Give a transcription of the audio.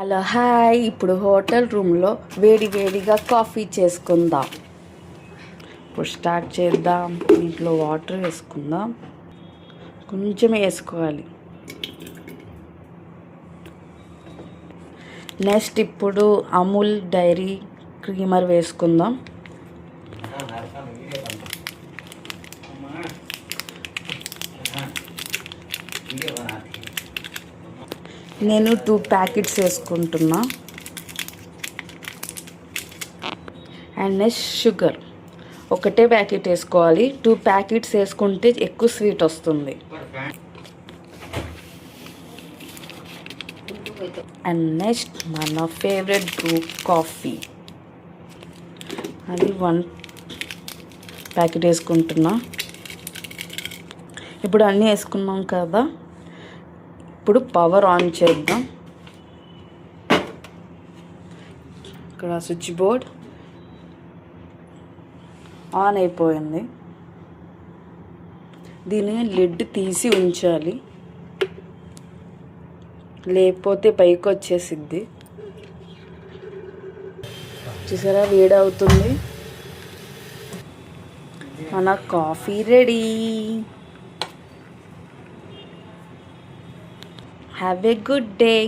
Hello hi, ఇప్పుడు hotel రూమ్లో వేడిగా కాఫీ చేసుకుందాం. ఇప్పుడు స్టార్ట్ చేద్దాం. దీంట్లో వాటర్ వేసుకుందాం, కొంచెం వేసుకోవాలి. నెక్స్ట్ ఇప్పుడు అమూల్ డైరీ క్రీమర్ వేసుకుందాం. నేను 2 ప్యాకెట్స్ వేసుకుంటున్నా. అండ్ నెక్స్ట్ షుగర్ ఒకటే ప్యాకెట్ వేసుకోవాలి. 2 ప్యాకెట్స్ వేసుకుంటే ఎక్కువ స్వీట్ వస్తుంది. అండ్ నెక్స్ట్ మన ఫేవరెట్ బ్రూ కాఫీ, అది 1 ప్యాకెట్ వేసుకుంటున్నా. ఇప్పుడు అన్నీ వేసుకున్నాం కదా, ఇప్పుడు పవర్ ఆన్ చేద్దాం. ఇక్కడ స్విచ్ బోర్డ్ ఆన్ అయిపోయింది. దీన్ని లిడ్ తీసి ఉంచాలి, లేకపోతే పైకి వచ్చేసిద్ది. చూసారా, వేడవుతుంది. మన coffee ready. Have a good day.